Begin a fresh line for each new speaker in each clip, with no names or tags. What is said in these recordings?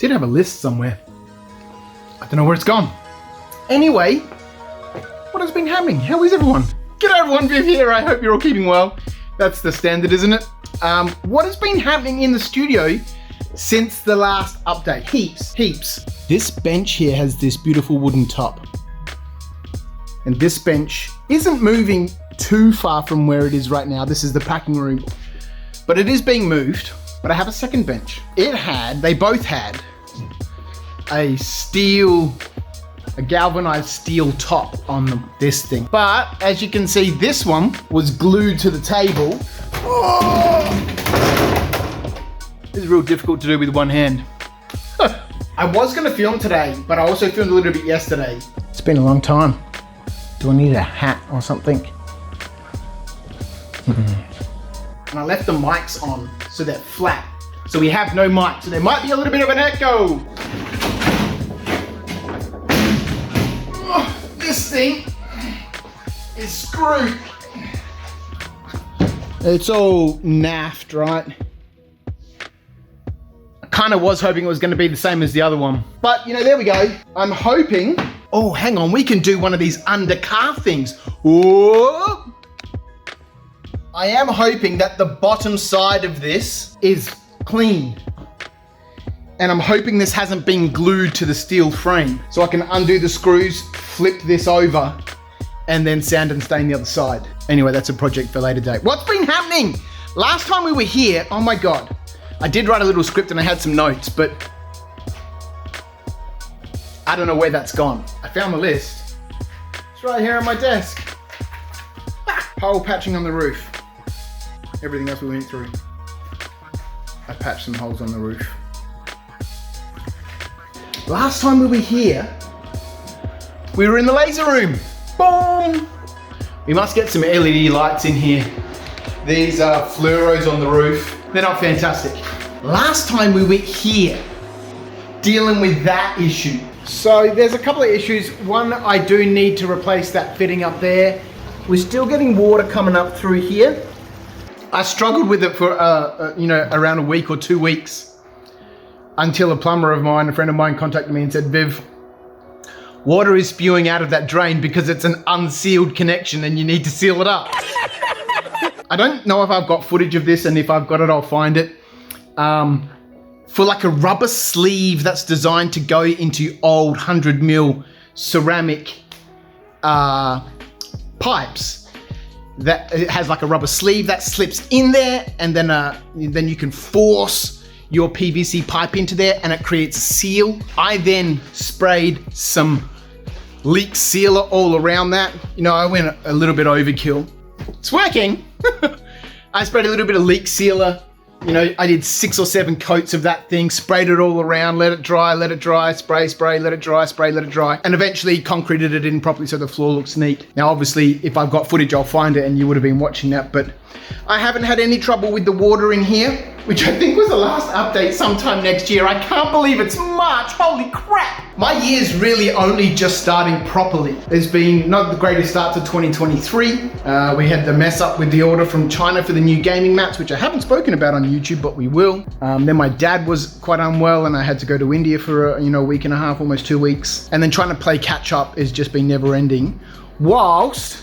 Did have a list somewhere. I don't know where it's gone. Anyway, what has been happening? How is everyone? G'day everyone, Viv here. I hope you're all keeping well. That's the standard, isn't it? What has been happening in the studio since the last update? Heaps. This bench here has this beautiful wooden top. And this bench isn't moving too far from where it is right now. This is the packing room. But it is being moved. But I have a second bench. They both had a galvanized steel top on this thing. But as you can see, this one was glued to the table. Oh! This is real difficult to do with one hand. I was gonna film today, but I also filmed a little bit yesterday. It's been a long time. Do I need a hat or something? And I left the mics on so they're flat. So we have no mic, so there might be a little bit of an echo. Oh, this thing is screwed. It's all naffed, right? I kind of was hoping it was going to be the same as the other one. But, you know, there we go. I'm hoping... Oh, hang on. We can do one of these under-car things. Whoa! I am hoping that the bottom side of this is clean. And I'm hoping this hasn't been glued to the steel frame. So I can undo the screws, flip this over, and then sand and stain the other side. Anyway, that's a project for later date. What's been happening? Last time we were here, oh my God. I did write a little script and I had some notes, but I don't know where that's gone. I found the list. It's right here on my desk. Hole patching on the roof. Everything else we went through. I patched some holes on the roof. Last time we were here, we were in the laser room. Boom! We must get some LED lights in here. These are fluoros on the roof. They're not fantastic. Last time we were here, dealing with that issue. So there's a couple of issues. One, I do need to replace that fitting up there. We're still getting water coming up through here. I struggled with it for, around a week or 2 weeks until a plumber of mine, a friend of mine, contacted me and said, Viv, water is spewing out of that drain because it's an unsealed connection and you need to seal it up. I don't know if I've got footage of this, and if I've got it, I'll find it. For like a rubber sleeve that's designed to go into old 100mm ceramic pipes. That it has like a rubber sleeve that slips in there, and then you can force your PVC pipe into there and it creates a seal. I then sprayed some leak sealer all around that. You know, I went a little bit overkill. It's working. I sprayed a little bit of leak sealer. You know, I did 6 or 7 coats of that thing, sprayed it all around, let it dry, spray, let it dry, spray, let it dry, and eventually concreted it in properly so the floor looks neat. Now, obviously, if I've got footage, I'll find it and you would have been watching that, but I haven't had any trouble with the water in here, which I think was the last update sometime next year. I can't believe it's March, holy crap! My year's really only just starting properly. There's been not the greatest start to 2023. We had the mess up with the order from China for the new gaming mats, which I haven't spoken about on YouTube, but we will. Then my dad was quite unwell and I had to go to India for a week and a half, almost 2 weeks. And then trying to play catch up has just been never ending, whilst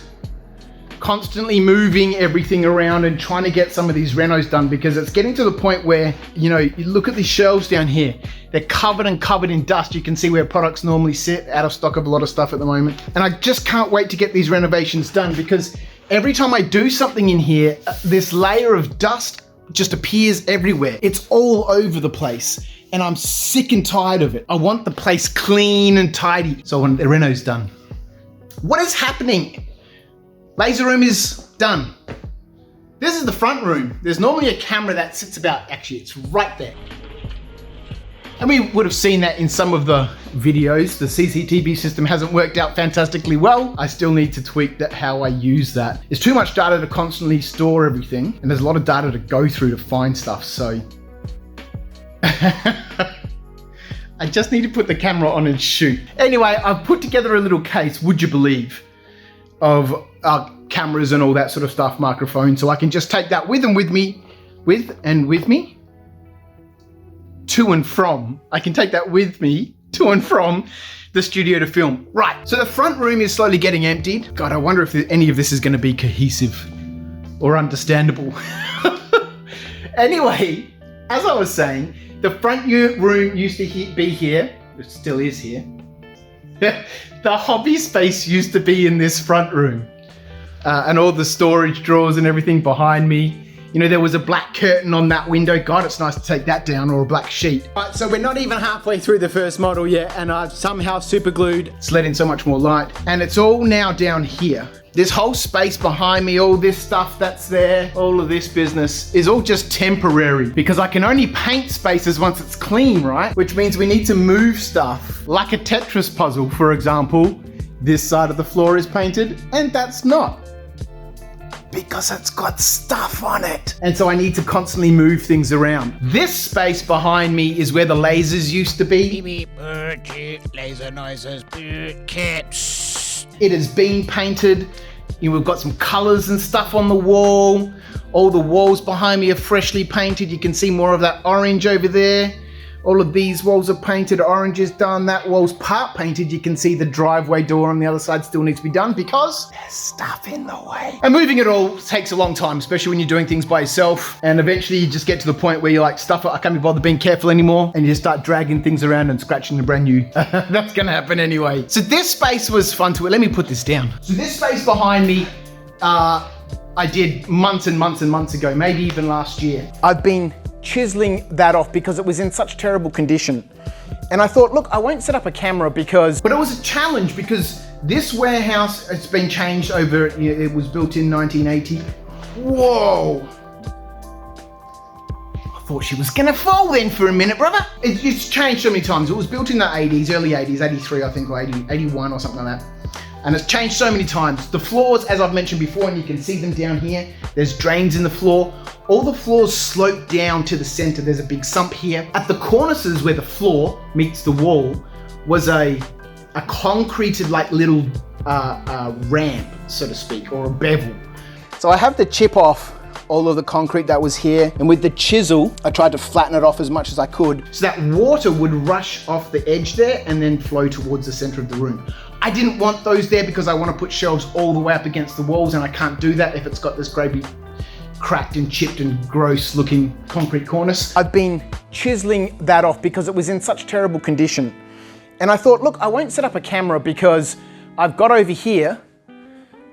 constantly moving everything around and trying to get some of these renos done, because it's getting to the point where, you look at these shelves down here, they're covered in dust. You can see where products normally sit, out of stock of a lot of stuff at the moment. And I just can't wait to get these renovations done, because every time I do something in here, this layer of dust just appears everywhere. It's all over the place and I'm sick and tired of it. I want the place clean and tidy. So I want the renos done. What is happening? Laser room is done. This is the front room. There's normally a camera that sits actually it's right there. And we would have seen that in some of the videos. The CCTV system hasn't worked out fantastically well. I still need to tweak how I use that. There's too much data to constantly store everything, and there's a lot of data to go through to find stuff, so. I just need to put the camera on and shoot. Anyway, I've put together a little case, would you believe, of cameras and all that sort of stuff, microphones, so I can just take that with me to and from. I can take that with me to and from the studio to film. Right, so the front room is slowly getting emptied. God, I wonder if any of this is gonna be cohesive or understandable. Anyway, as I was saying, the front room used to be here. It still is here. The hobby space used to be in this front room. And all the storage drawers and everything behind me. You know, there was a black curtain on that window. God, it's nice to take that down, or a black sheet. All right, so we're not even halfway through the first model yet, and I've somehow super glued. It's let in so much more light. And it's all now down here. This whole space behind me, all this stuff that's there, all of this business is all just temporary because I can only paint spaces once it's clean, right? Which means we need to move stuff. Like a Tetris puzzle, for example. This side of the floor is painted and that's not, because it's got stuff on it. And so I need to constantly move things around. This space behind me is where the lasers used to be.
Laser noises, caps.
It has been painted. You know, we've got some colors and stuff on the wall. All the walls behind me are freshly painted. You can see more of that orange over there. All of these walls are painted, orange is done, that wall's part painted. You can see the driveway door on the other side still needs to be done because there's stuff in the way. And moving it all takes a long time, especially when you're doing things by yourself. And eventually you just get to the point where you're like, stuff it, I can't be bothered being careful anymore. And you just start dragging things around and scratching the brand new. That's gonna happen anyway. So this space was fun to it. Let me put this down. So this space behind me, I did months and months and months ago, maybe even last year. I've been chiseling that off because it was in such terrible condition. And I thought, look, I won't set up a camera because, but it was a challenge because this warehouse, it's been changed over, it was built in 1980. Whoa. I thought she was gonna fall then for a minute, brother. It's changed so many times. It was built in the 80s, early 80s, 83, I think, or 81 or something like that. And it's changed so many times. The floors, as I've mentioned before, and you can see them down here, there's drains in the floor. All the floors slope down to the center. There's a big sump here. At the cornices where the floor meets the wall was a concreted like little ramp, so to speak, or a bevel. So I have to chip off all of the concrete that was here, and with the chisel, I tried to flatten it off as much as I could so that water would rush off the edge there and then flow towards the center of the room. I didn't want those there because I want to put shelves all the way up against the walls, and I can't do that if it's got this grey, cracked and chipped and gross looking concrete cornice. I've been chiseling that off because it was in such terrible condition. And I thought, look, I won't set up a camera because I've got over here,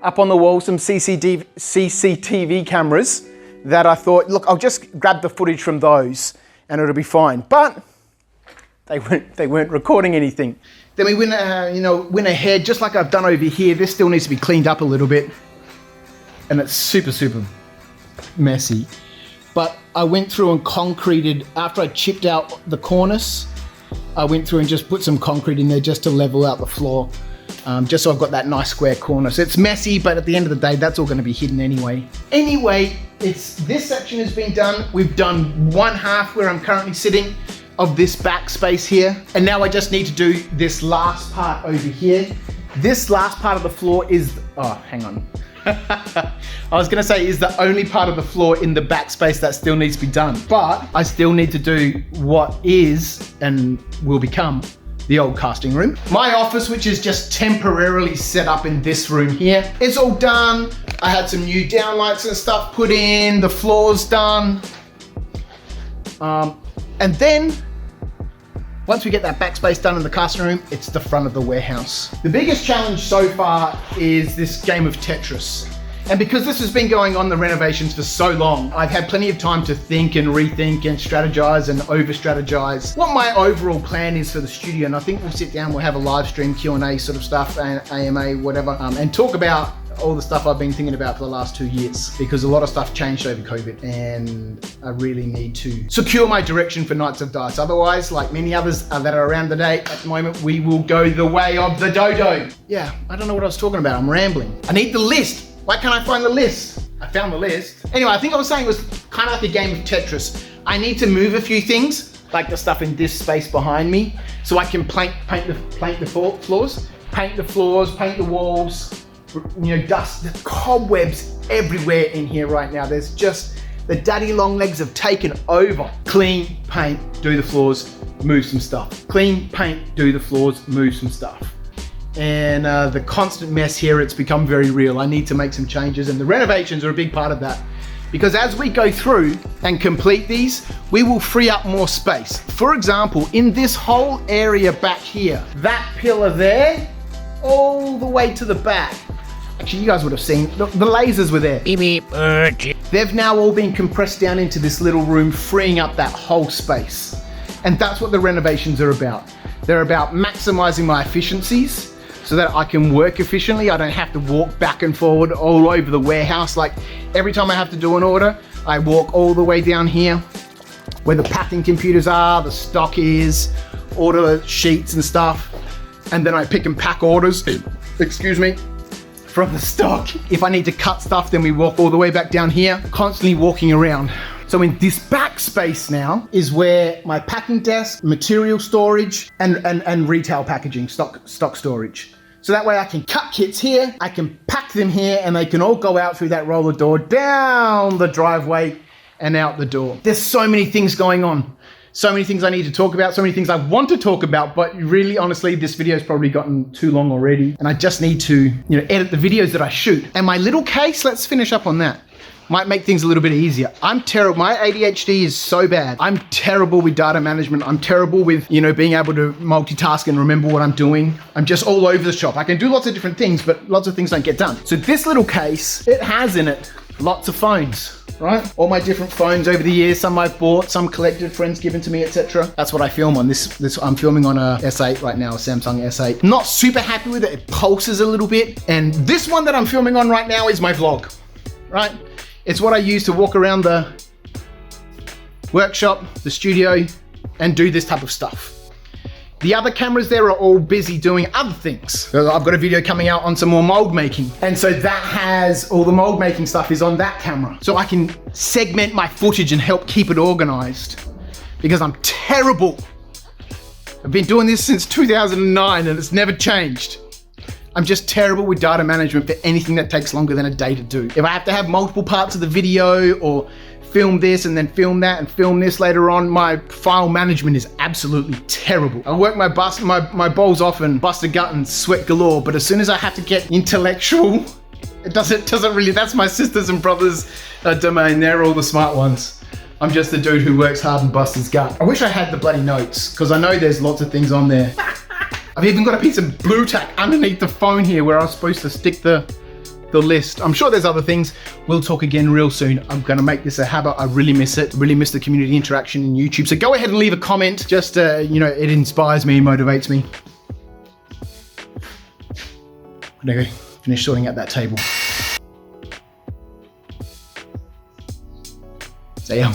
up on the wall, some CCTV cameras that I thought, look, I'll just grab the footage from those and it'll be fine. But they weren't recording anything. Then we went ahead, just like I've done over here. This still needs to be cleaned up a little bit. And it's super, super messy. But I went through and concreted, after I chipped out the cornice, I went through and just put some concrete in there just to level out the floor. Just so I've got that nice square cornice. It's messy, but at the end of the day, that's all gonna be hidden anyway. Anyway, this section has been done. We've done one half where I'm currently sitting of this back space here. And now I just need to do this last part over here. This last part of the floor is, oh, hang on. I was gonna say is the only part of the floor in the back space that still needs to be done. But I still need to do what is and will become the old casting room. My office, which is just temporarily set up in this room here, it's all done. I had some new downlights and stuff put in, the floor's done. And then, once we get that backspace done in the casting room, it's the front of the warehouse. The biggest challenge so far is this game of Tetris. And because this has been going on the renovations for so long, I've had plenty of time to think and rethink and strategize and over-strategize what my overall plan is for the studio. And I think we'll sit down, we'll have a live stream Q&A sort of stuff, and AMA, whatever, and talk about all the stuff I've been thinking about for the last 2 years, because a lot of stuff changed over COVID and I really need to secure my direction for Knights of Dice. Otherwise, like many others that are around today at the moment, we will go the way of the dodo. Yeah, I don't know what I was talking about. I'm rambling. I need the list. Why can't I find the list? I found the list. Anyway, I think I was saying it was kind of like a game of Tetris. I need to move a few things, like the stuff in this space behind me, so I can paint the floors, paint the walls, you know, dust, the cobwebs everywhere in here right now. There's just The daddy long legs have taken over. Clean, paint, do the floors, move some stuff. Clean, paint, do the floors, move some stuff. And the constant mess here, it's become very real. I need to make some changes, and the renovations are a big part of that. Because as we go through and complete these, we will free up more space. For example, in this whole area back here, that pillar there, all the way to the back. Actually, you guys would have seen, the lasers were there.
Beep, beep.
They've now all been compressed down into this little room, freeing up that whole space. And that's what the renovations are about. They're about maximizing my efficiencies so that I can work efficiently. I don't have to walk back and forward all over the warehouse. Like every time I have to do an order, I walk all the way down here where the packing computers are, the stock is, order sheets and stuff. And then I pick and pack orders, excuse me, from the stock. If I need to cut stuff, then we walk all the way back down here, constantly walking around. So in this back space now is where my packing desk, material storage, and retail packaging, stock storage. So that way I can cut kits here, I can pack them here, and they can all go out through that roller door, down the driveway, and out the door. There's so many things going on. So many things I need to talk about, so many things I want to talk about, but really, honestly, this video's probably gotten too long already, and I just need to, edit the videos that I shoot. And my little case, let's finish up on that. Might make things a little bit easier. I'm terrible. My ADHD is so bad. I'm terrible with data management. I'm terrible with, being able to multitask and remember what I'm doing. I'm just all over the shop. I can do lots of different things, but lots of things don't get done. So this little case, it has in it lots of phones, right? All my different phones over the years, some I've bought, some collected, friends given to me, etc. That's what I film on. This I'm filming on a S8 right now, a Samsung S8. Not super happy with it. It pulses a little bit. And this one that I'm filming on right now is my vlog, right? It's what I use to walk around the workshop, the studio, and do this type of stuff. The other cameras there are all busy doing other things. So I've got a video coming out on some more mold making. And so that has, all the mold making stuff is on that camera. So I can segment my footage and help keep it organized, because I'm terrible. I've been doing this since 2009 and it's never changed. I'm just terrible with data management for anything that takes longer than a day to do. If I have to have multiple parts of the video or film this and then film that and film this later on, my file management is absolutely terrible. I work my balls off and bust a gut and sweat galore, but as soon as I have to get intellectual, it doesn't really, that's my sisters and brothers domain. They're all the smart ones. I'm just the dude who works hard and busts his gut. I wish I had the bloody notes, because I know there's lots of things on there. I've even got a piece of blue tack underneath the phone here where I was supposed to stick the list. I'm sure there's other things. We'll talk again real soon. I'm gonna make this a habit. I really miss it. Really miss the community interaction in YouTube. So go ahead and leave a comment. Just, it inspires me, motivates me. I'm gonna go finish sorting out that table. See ya.